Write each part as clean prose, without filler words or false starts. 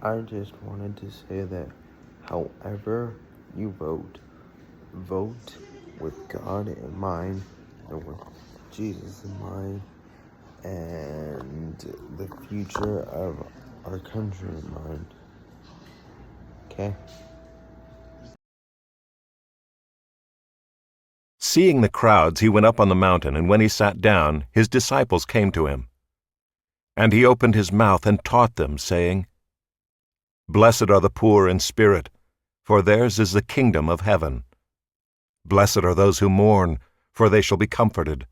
I just wanted to say that however you vote with God in mind and with Jesus in mind and the future of our country in mind. Okay? Seeing the crowds, he went up on the mountain, and when he sat down, his disciples came to him. And he opened his mouth and taught them, saying, Blessed are the poor in spirit, for theirs is the kingdom of heaven. Blessed are those who mourn, for they shall be comforted.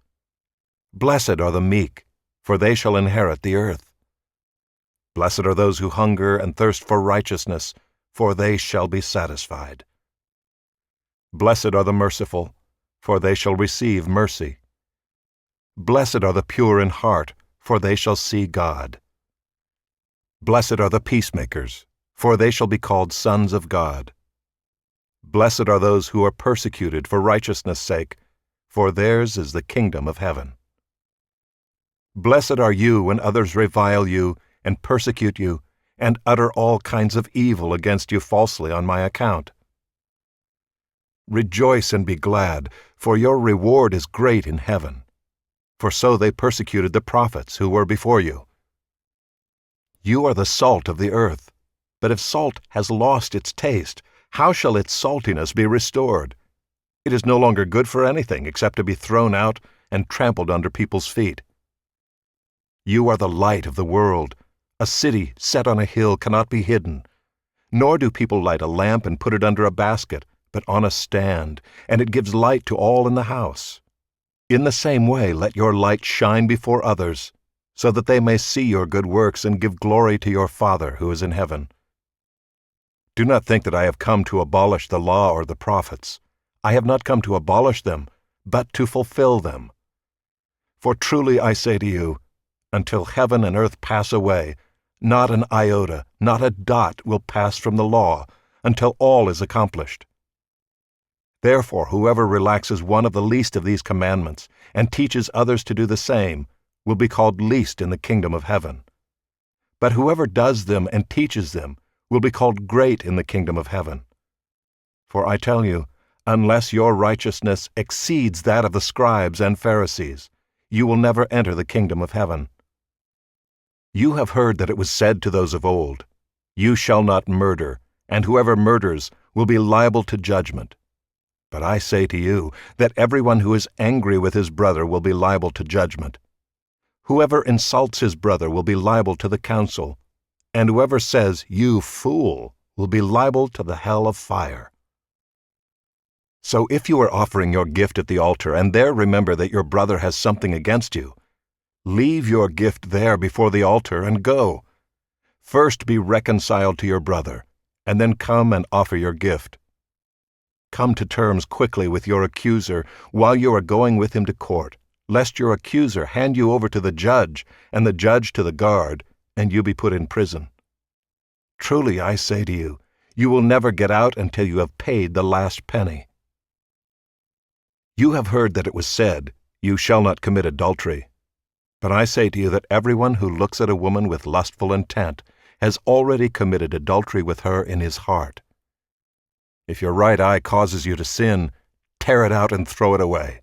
Blessed are the meek, for they shall inherit the earth. Blessed are those who hunger and thirst for righteousness, for they shall be satisfied. Blessed are the merciful, for they shall receive mercy. Blessed are the pure in heart, for they shall see God. Blessed are the peacemakers, for they shall be called sons of God. Blessed are those who are persecuted for righteousness' sake, for theirs is the kingdom of heaven. Blessed are you when others revile you and persecute you and utter all kinds of evil against you falsely on my account. Rejoice and be glad, for your reward is great in heaven. For so they persecuted the prophets who were before you. You are the salt of the earth, but if salt has lost its taste, how shall its saltiness be restored? It is no longer good for anything except to be thrown out and trampled under people's feet. You are the light of the world. A city set on a hill cannot be hidden. Nor do people light a lamp and put it under a basket, but on a stand, and it gives light to all in the house. In the same way, let your light shine before others, so that they may see your good works and give glory to your Father who is in heaven. Do not think that I have come to abolish the law or the prophets. I have not come to abolish them, but to fulfill them. For truly I say to you, until heaven and earth pass away, not an iota, not a dot will pass from the law, until all is accomplished. Therefore, whoever relaxes one of the least of these commandments and teaches others to do the same will be called least in the kingdom of heaven. But whoever does them and teaches them will be called great in the kingdom of heaven. For I tell you, unless your righteousness exceeds that of the scribes and Pharisees, you will never enter the kingdom of heaven. You have heard that it was said to those of old, You shall not murder, and whoever murders will be liable to judgment. But I say to you that everyone who is angry with his brother will be liable to judgment. Whoever insults his brother will be liable to the council, and whoever says, You fool, will be liable to the hell of fire. So if you are offering your gift at the altar and there remember that your brother has something against you, leave your gift there before the altar and go. First be reconciled to your brother, and then come and offer your gift. Come to terms quickly with your accuser while you are going with him to court, lest your accuser hand you over to the judge, and the judge to the guard, and you be put in prison. Truly I say to you, you will never get out until you have paid the last penny. You have heard that it was said, You shall not commit adultery. But I say to you that everyone who looks at a woman with lustful intent has already committed adultery with her in his heart. If your right eye causes you to sin, tear it out and throw it away.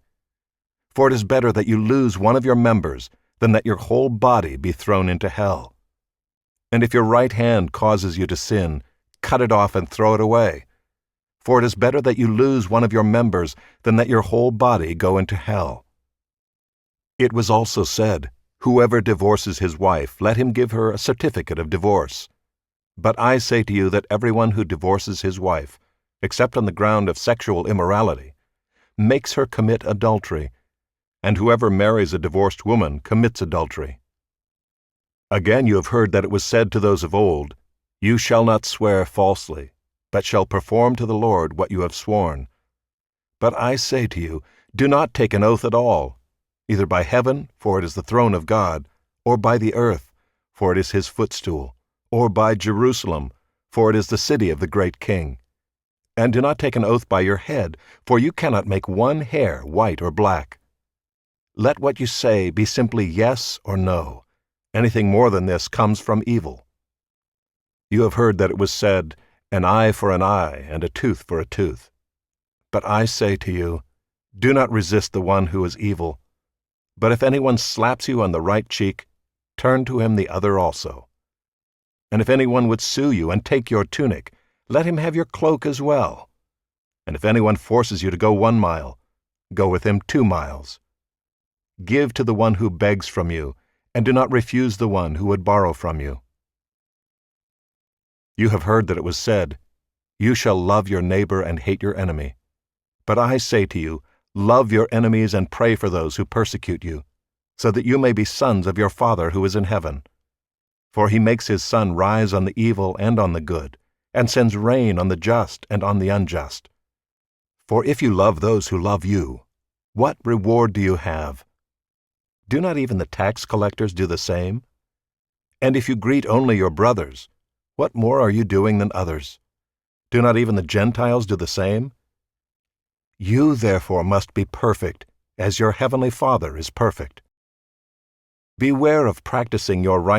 For it is better that you lose one of your members than that your whole body be thrown into hell. And if your right hand causes you to sin, cut it off and throw it away. For it is better that you lose one of your members than that your whole body go into hell. It was also said, Whoever divorces his wife, let him give her a certificate of divorce. But I say to you that everyone who divorces his wife, except on the ground of sexual immorality, makes her commit adultery, and whoever marries a divorced woman commits adultery. Again you have heard that it was said to those of old, You shall not swear falsely, but shall perform to the Lord what you have sworn. But I say to you, do not take an oath at all, either by heaven, for it is the throne of God, or by the earth, for it is his footstool, or by Jerusalem, for it is the city of the great King. And do not take an oath by your head, for you cannot make one hair white or black. Let what you say be simply yes or no. Anything more than this comes from evil. You have heard that it was said, an eye for an eye and a tooth for a tooth. But I say to you, do not resist the one who is evil. But if anyone slaps you on the right cheek, turn to him the other also. And if anyone would sue you and take your tunic, let him have your cloak as well. And if anyone forces you to go 1 mile, go with him 2 miles. Give to the one who begs from you, and do not refuse the one who would borrow from you. You have heard that it was said, you shall love your neighbor and hate your enemy. But I say to you, love your enemies and pray for those who persecute you, so that you may be sons of your Father who is in heaven. For he makes his sun rise on the evil and on the good, and sends rain on the just and on the unjust. For if you love those who love you, what reward do you have? Do not even the tax collectors do the same? And if you greet only your brothers, what more are you doing than others? Do not even the Gentiles do the same? You therefore must be perfect, as your heavenly Father is perfect. Beware of practicing your right